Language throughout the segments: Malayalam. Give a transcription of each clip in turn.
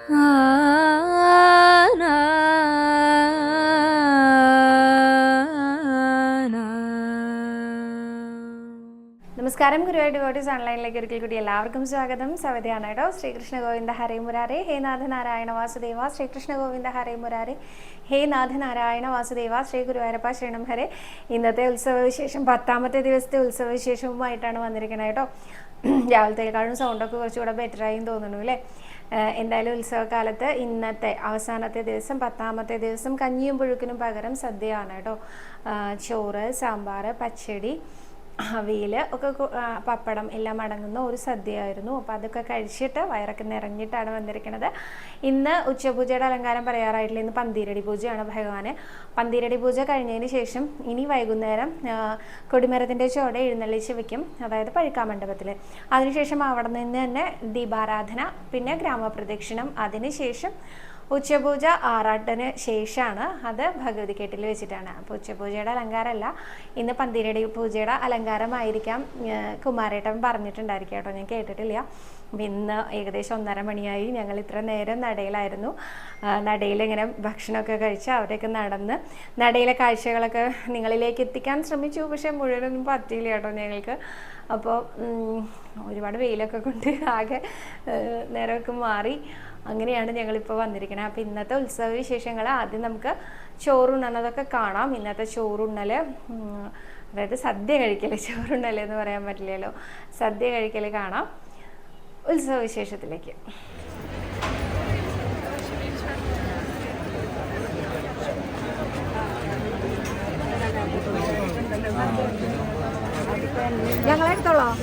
നമസ്കാരം, ഗുരുവായൂർ ഡിവോട്ടീസ് ഓൺലൈനിലേക്ക് ഒരിക്കൽ കൂടി എല്ലാവർക്കും സ്വാഗതം. സവിതയാണ് കേട്ടോ. ശ്രീകൃഷ്ണ ഗോവിന്ദ ഹരേ മുരാരേ, ഹേ നാഥ നാരായണ വാസുദേവ. ശ്രീകൃഷ്ണ ഗോവിന്ദ ഹരേ മുരാരേ, ഹേ നാഥ നാരായണ വാസുദേവ. ശ്രീ ഗുരുവായൂരപ്പ ശരണം ഹരേ. ഇന്നത്തെ ഉത്സവവിശേഷം 10ാമത്തെ ദിവസത്തെ ഉത്സവവിശേഷവുമായിട്ടാണ് വന്നിരിക്കുന്നത് കേട്ടോ. രാവിലത്തേക്കാളും സൗണ്ടൊക്കെ കുറച്ചുകൂടെ ബെറ്ററായി തോന്നുന്നു അല്ലേ? എന്തായാലും ഉത്സവകാലത്ത് ഇന്നത്തെ അവസാനത്തെ ദിവസം 10ാമത്തെ ദിവസം കഞ്ഞിയും പുഴുക്കിനും പകരം സദ്യയാണ് കേട്ടോ. ചോറ്, സാമ്പാർ, പച്ചടി, അവിയൽ ഒക്കെ, പപ്പടം എല്ലാം അടങ്ങുന്ന ഒരു സദ്യയായിരുന്നു. അപ്പോൾ അതൊക്കെ കഴിച്ചിട്ട് വയറൊക്കെ നിറഞ്ഞിട്ടാണ് വന്നിരിക്കുന്നത്. ഇന്ന് ഉച്ചപൂജയുടെ അലങ്കാരം പറയാറായിട്ടില്ല. ഇന്ന് പന്തീരടി പൂജയാണ് ഭഗവാന്. പന്തീരടി പൂജ കഴിഞ്ഞതിന് ശേഷം ഇനി വൈകുന്നേരം കൊടിമരത്തിൻ്റെ ചോടെ എഴുന്നള്ളിച്ച് വെക്കും, അതായത് പഴുക്കാമണ്ഡപത്തിൽ. അതിനുശേഷം അവിടെ നിന്ന് തന്നെ ദീപാരാധന, പിന്നെ ഗ്രാമപ്രദക്ഷിണം. അതിനുശേഷം ഉച്ചപൂജ ആറാട്ടിന് ശേഷമാണ്. അത് ഭഗവതിക്കെട്ടിൽ വെച്ചിട്ടാണ്. അപ്പോൾ ഉച്ചപൂജയുടെ അലങ്കാരമല്ല, ഇന്ന് പന്തീരടി പൂജയുടെ അലങ്കാരമായിരിക്കാം. കുമാരേട്ടൻ പറഞ്ഞിട്ടുണ്ടായിരിക്കും കേട്ടോ, ഞാൻ കേട്ടിട്ടില്ല. അപ്പം ഇന്ന് ഏകദേശം 1:30 മണിയായി. ഞങ്ങൾ ഇത്ര നേരം നടയിലായിരുന്നു. നടയിൽ ഇങ്ങനെ ഭക്ഷണമൊക്കെ കഴിച്ച് അവിടെയൊക്കെ നടന്ന് നടയിലെ കാഴ്ചകളൊക്കെ നിങ്ങളിലേക്ക് എത്തിക്കാൻ ശ്രമിച്ചു. പക്ഷെ മുഴുവനൊന്നും പറ്റിയില്ല കേട്ടോ ഞങ്ങൾക്ക്. അപ്പോൾ ഒരുപാട് വെയിലൊക്കെ കൊണ്ട് ആകെ നേരമൊക്കെ മാറി. അങ്ങനെയാണ് ഞങ്ങളിപ്പോൾ വന്നിരിക്കുന്നത്. അപ്പോൾ ഇന്നത്തെ ഉത്സവ വിശേഷങ്ങൾ ആദ്യം നമുക്ക് ചോറുണ്ണണതൊക്കെ കാണാം. ഇന്നത്തെ ചോറുണ്ണൽ, അതായത് സദ്യ കഴിക്കൽ, ചോറുണ്ണൽ എന്ന് പറയാൻ പറ്റില്ലല്ലോ, സദ്യ കഴിക്കൽ കാണാം. ഉത്സവ വിശേഷത്തിലേക്ക് ഞങ്ങളെടുത്തോളാം.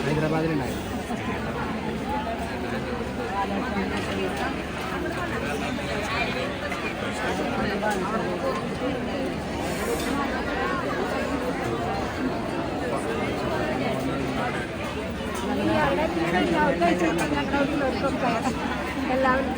ഹൈദരാബാദിലുണ്ടായി. എല്ലാവരും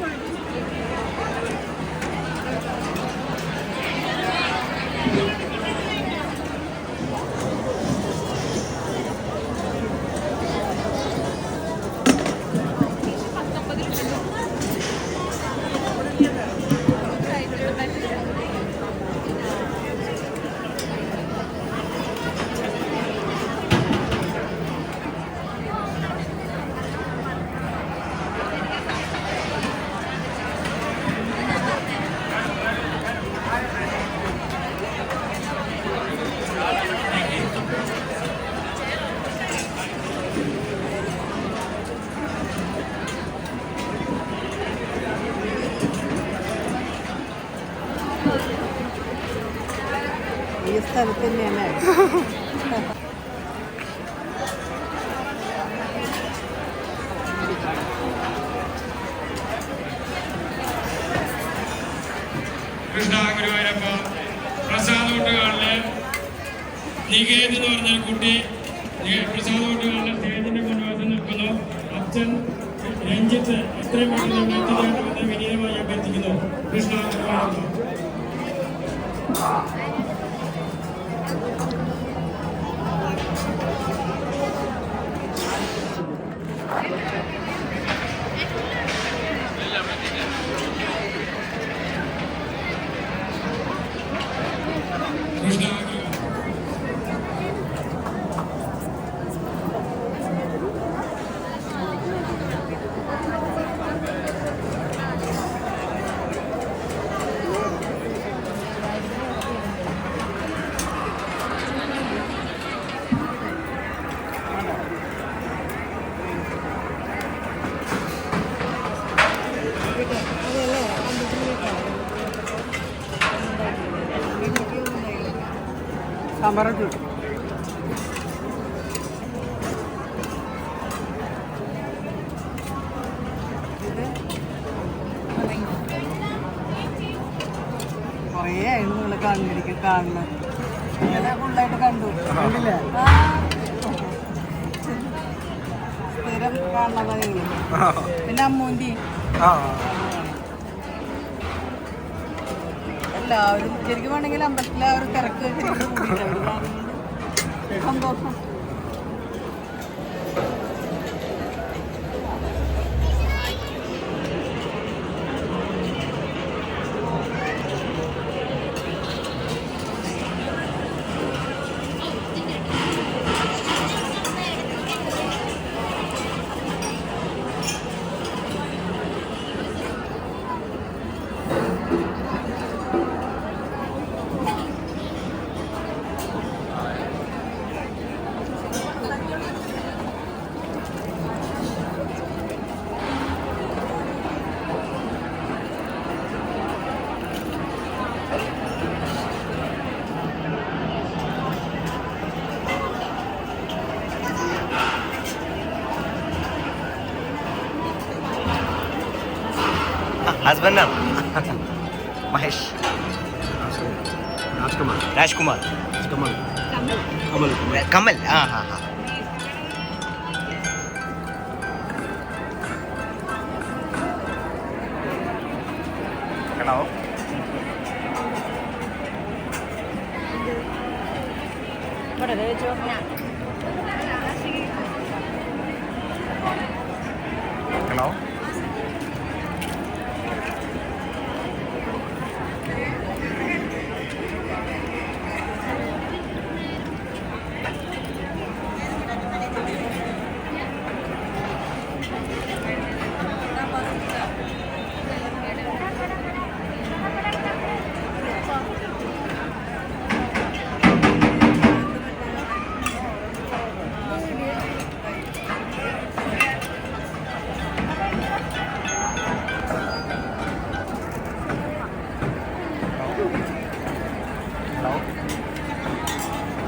ഈ സ്ഥലത്ത് തന്നെയാണ്. കൃഷ്ണ ഗുരുവായൂരപ്പ പ്രസാദോട്ടുകാളിലെ നികേത് എന്ന് പറഞ്ഞ കുട്ടി പ്രസാദോട്ടുകാളിലെ സ്റ്റേജിന്റെ മുൻവശം നിൽക്കുന്നു. അച്ഛൻ രഞ്ജിത്ത് എത്രയും പെട്ടെന്ന് എത്തിച്ചേർന്ന് വിനീതമായി അഭ്യർത്ഥിക്കുന്നു. കൃഷ്ണ ഗുരുവായൂരപ്പ. സാമ്പാറൊക്കെ കിട്ടും. കുറേ ആയിരുന്നു നിങ്ങൾ കാണുന്നത്. ഇങ്ങനെ ഫുള്ളായിട്ട് കണ്ടു കണ്ടില്ലേ? സ്ഥിരം കാണുന്നതാണ്. പിന്നെ അമ്മൂൻ്റെ എല്ലാവരും ശരിക്കും വേണമെങ്കിൽ അമ്പലത്തിൽ ആ ഒരു തിരക്ക് ശരിക്കും കൂടിയില്ല. ഒരു കാണുന്നത് സന്തോഷം. ഹസ്ബൻഡ് ആണ് മഹേഷ് രാജ്കുമാർ കമൽ ആ ഹാ ഹാ ഹലോ ഹലോ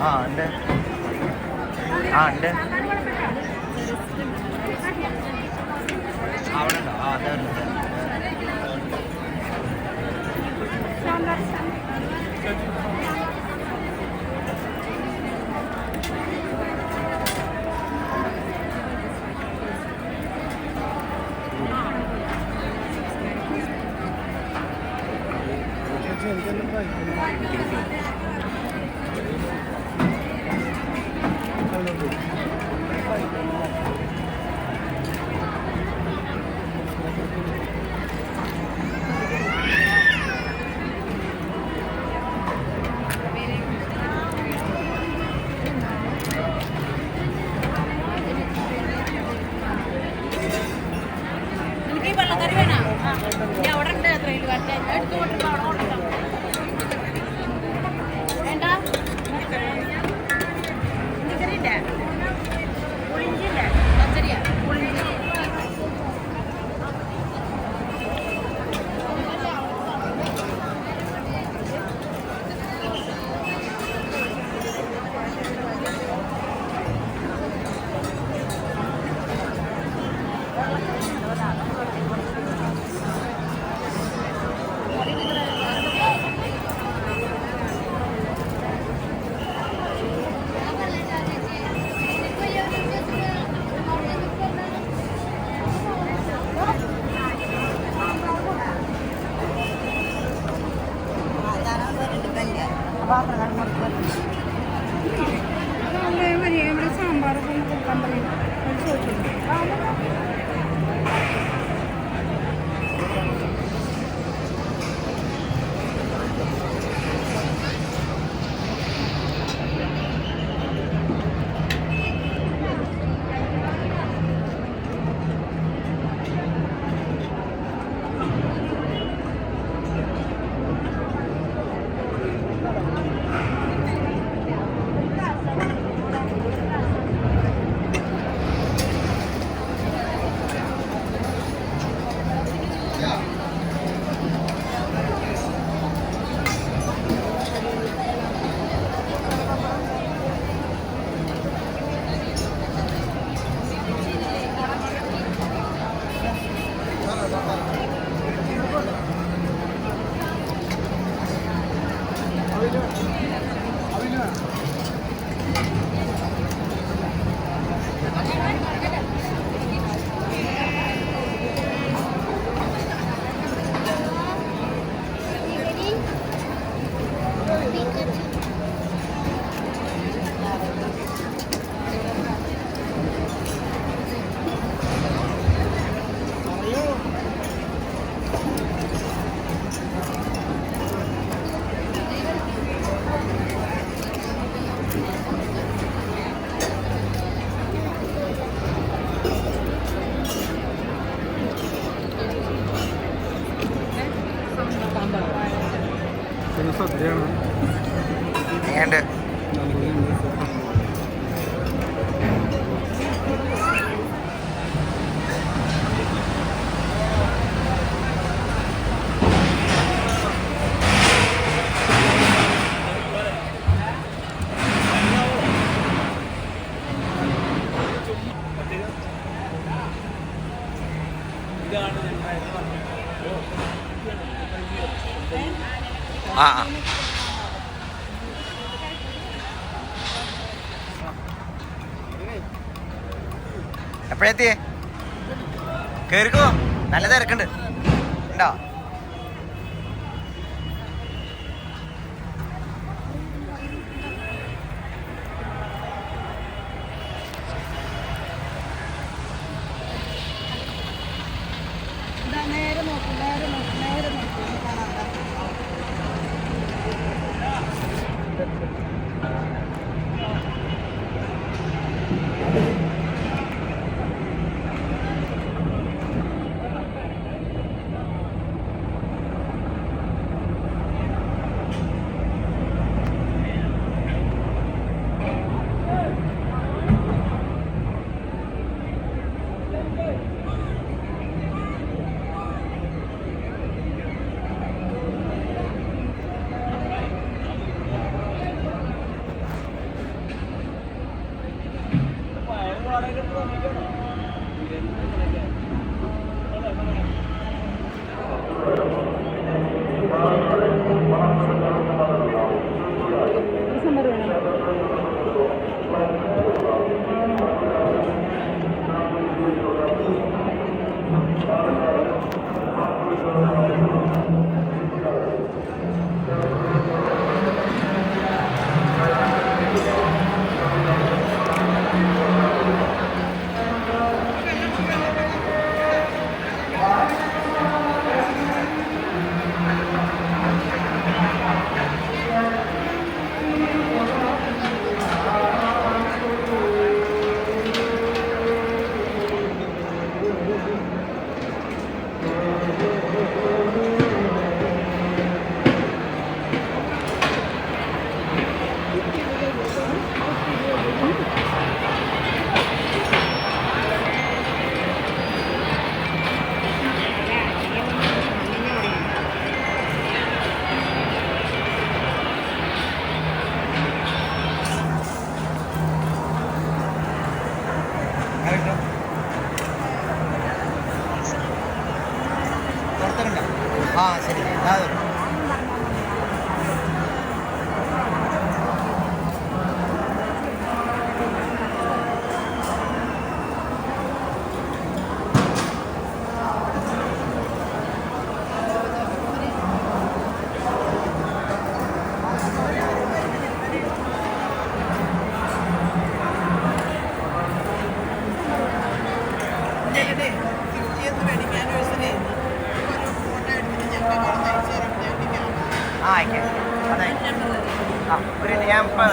ആ ഉണ്ട് അവിടെ ഉണ്ടോ ആ അതെ സാമ്പാറൊക്കെ കൊടുക്കാൻ പറയും ചോദിച്ചു. എങ്ങനെയുണ്ട്? ആ ആ എപ്പോഴെത്തിയേ? കേറിക്കോ, നല്ല തിരക്കുണ്ട്. ഉണ്ടോ? നേരെ നോക്കും നേരെ നോക്കും നേരെ നോക്കും കാണാത്ത ആ ശരി, ആയിക്കോട്ടെ. അതെ ആ ഒരു ഞാൻ ഇപ്പം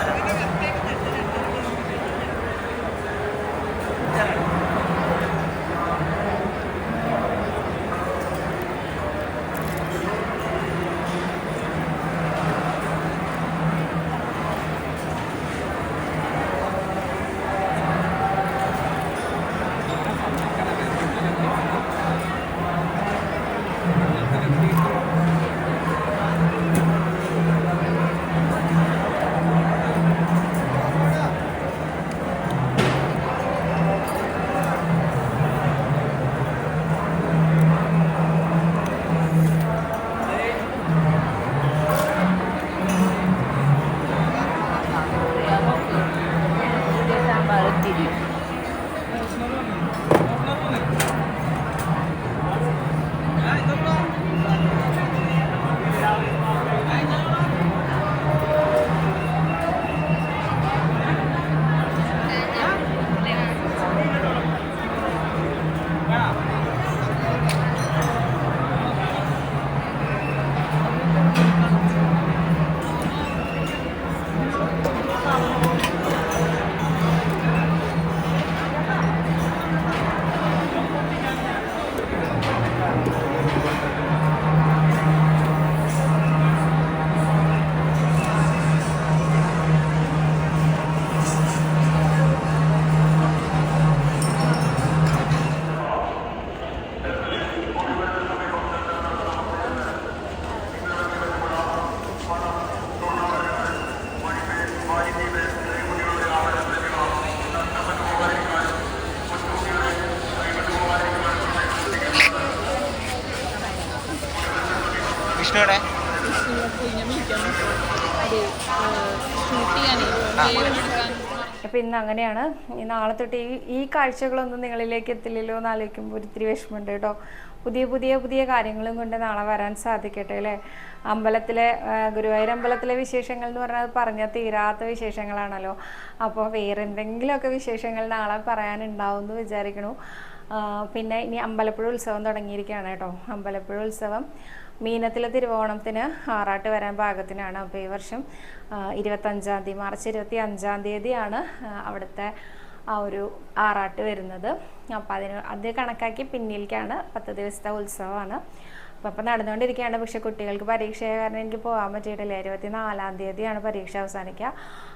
വിഷ്ണു ഇവിടെ അപ്പം ഇന്ന് അങ്ങനെയാണ്. ഈ നാളെ തൊട്ട് ഈ കാഴ്ചകളൊന്നും നിങ്ങളിലേക്ക് എത്തില്ലല്ലോ എന്ന് ആലോചിക്കുമ്പോൾ ഒത്തിരി വിഷമമുണ്ട് കേട്ടോ. പുതിയ കാര്യങ്ങളും കൊണ്ട് നാളെ വരാൻ സാധിക്കട്ടെ അല്ലേ. ഗുരുവായൂർ അമ്പലത്തിലെ വിശേഷങ്ങൾ എന്ന് പറഞ്ഞാൽ പറഞ്ഞാൽ തീരാത്ത വിശേഷങ്ങളാണല്ലോ. അപ്പോൾ വേറെ എന്തെങ്കിലുമൊക്കെ വിശേഷങ്ങൾ നാളെ പറയാനുണ്ടാവും എന്ന് വിചാരിക്കണു. പിന്നെ ഇനി അമ്പലപ്പുഴ ഉത്സവം തുടങ്ങിയിരിക്കുകയാണ് കേട്ടോ. അമ്പലപ്പുഴ ഉത്സവം മീനത്തിലെ തിരുവോണത്തിന് ആറാട്ട് വരാൻ പാകത്തിനാണ്. അപ്പോൾ ഈ വർഷം 25-ാം തീയതി, മാർച്ച് 25-ാം തീയതിയാണ് അവിടുത്തെ ആ ഒരു ആറാട്ട് വരുന്നത്. അപ്പോൾ അത് കണക്കാക്കി പിന്നിലേക്കാണ് 10 ദിവസത്തെ ഉത്സവമാണ്. അപ്പോൾ നടന്നുകൊണ്ടിരിക്കുകയാണ്. പക്ഷേ കുട്ടികൾക്ക് പരീക്ഷയായ കാരണം എനിക്ക് പോകാൻ പറ്റിയിട്ടില്ല. 24-ാം തീയതിയാണ് പരീക്ഷ അവസാനിക്കുക.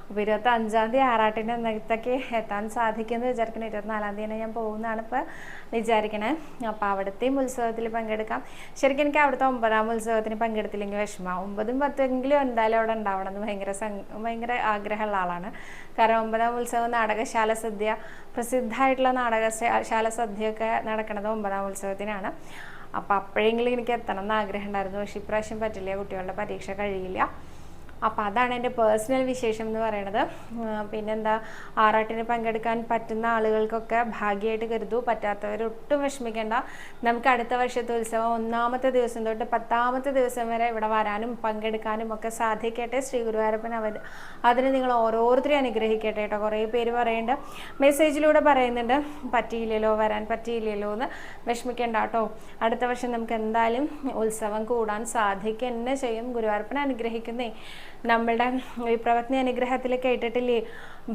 അപ്പോൾ 25-ാം തീയതി ആറാട്ടിൻ്റെ നേരത്തൊക്കെ എത്താൻ സാധിക്കുമെന്ന് വിചാരിക്കണം. 24-ാം തീയതി ഞാൻ പോകുന്നതാണ് ഇപ്പോൾ വിചാരിക്കണേ. അപ്പോൾ അവിടുത്തെയും ഉത്സവത്തിൽ പങ്കെടുക്കാം. ശരിക്കും എനിക്ക് അവിടുത്തെ 9-ാം ഉത്സവത്തിന് പങ്കെടുത്തില്ലെങ്കിൽ വിഷമം. 9ഉം 10എങ്കിലും എന്തായാലും അവിടെ ഉണ്ടാവണം എന്ന് ഭയങ്കര ആഗ്രഹമുള്ള ആളാണ്. കാരണം 9-ാം ഉത്സവം നാടകശാല സദ്യ, പ്രസിദ്ധമായിട്ടുള്ള നാടകശാല സദ്യയൊക്കെ നടക്കുന്നത് 9-ാം ഉത്സവത്തിനാണ്. അപ്പോൾ അപ്പോഴെങ്കിലും എനിക്ക് എത്തണം എന്ന് ആഗ്രഹം ഉണ്ടായിരുന്നു. പക്ഷേ ഇപ്രാവശ്യം പറ്റില്ല, കുട്ടികളുടെ പരീക്ഷ കഴിയില്ല. അപ്പോൾ അതാണ് എൻ്റെ പേഴ്സണൽ വിശേഷം എന്ന് പറയുന്നത്. പിന്നെന്താ, ആറാട്ടിന് പങ്കെടുക്കാൻ പറ്റുന്ന ആളുകൾക്കൊക്കെ ഭാഗ്യമായിട്ട് കരുതൂ. പറ്റാത്തവരൊട്ടും വിഷമിക്കേണ്ട. നമുക്ക് അടുത്ത വർഷത്തെ ഉത്സവം 1-ാമത്തെ ദിവസം തൊട്ട് 10-ാമത്തെ ദിവസം വരെ ഇവിടെ വരാനും പങ്കെടുക്കാനും ഒക്കെ സാധിക്കട്ടെ. ശ്രീ ഗുരുവായൂരപ്പൻ അതിന് നിങ്ങൾ ഓരോരുത്തരെയും അനുഗ്രഹിക്കട്ടെ കേട്ടോ. കുറേ പേര് പറയുന്നുണ്ട്, മെസ്സേജിലൂടെ പറയുന്നുണ്ട് വരാൻ പറ്റിയില്ലല്ലോ എന്ന്. വിഷമിക്കേണ്ട കേട്ടോ. അടുത്ത വർഷം നമുക്ക് എന്തായാലും ഉത്സവം കൂടാൻ സാധിക്കുക തന്നെ ചെയ്യും. ഗുരുവായൂരപ്പൻ അനുഗ്രഹിക്കുന്നേ. നമ്മളുടെ വിപ്രപത്നി അനുഗ്രഹത്തിൽ കേട്ടിട്ടില്ലേ,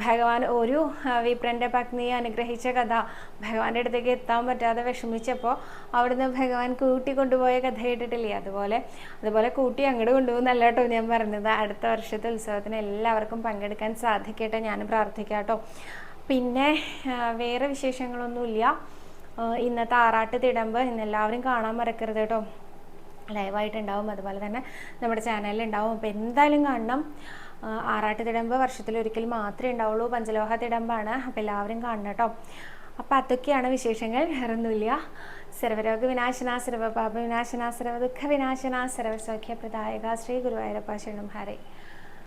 ഭഗവാൻ ഒരു വിപ്രൻ്റെ പത്നിയെ അനുഗ്രഹിച്ച കഥ. ഭഗവാന്റെ അടുത്തേക്ക് എത്താൻ പറ്റാതെ വിഷമിച്ചപ്പോൾ അവിടുന്ന് ഭഗവാൻ കൂട്ടി കൊണ്ടുപോയ കഥ കേട്ടിട്ടില്ലേ. അതുപോലെ കൂട്ടി അങ്ങോട്ട് കൊണ്ടുപോകുന്നല്ല കേട്ടോ ഞാൻ പറഞ്ഞത്. അടുത്ത വർഷത്തെ ഉത്സവത്തിന് എല്ലാവർക്കും പങ്കെടുക്കാൻ സാധിക്കട്ടെ, ഞാൻ പ്രാർത്ഥിക്കാം കേട്ടോ. പിന്നെ വേറെ വിശേഷങ്ങളൊന്നുമില്ല. ഇന്നത്തെ ആറാട്ട് തിടമ്പ് ഇന്നെല്ലാവരും കാണാൻ മറക്കരുത് കേട്ടോ. ലൈവായിട്ടുണ്ടാവും, അതുപോലെ തന്നെ നമ്മുടെ ചാനലിലുണ്ടാവും. അപ്പോൾ എന്തായാലും കാണണം. ആറാട്ട് തിടമ്പ് വർഷത്തിലൊരിക്കൽ മാത്രമേ ഉണ്ടാവുള്ളൂ. പഞ്ചലോഹ തിടമ്പാണ്. അപ്പോൾ എല്ലാവരും കാണണം കേട്ടോ. അപ്പോൾ അതൊക്കെയാണ് വിശേഷങ്ങൾ, വേറൊന്നുമില്ല. സർവരോഗ വിനാശന, സർവപാപ വിനാശന, സർവദുഃഖ വിനാശന, സർവസൗഖ്യപ്രദായക ശ്രീ ഗുരുവായൂരപ്പ ശരണം ഹരേ.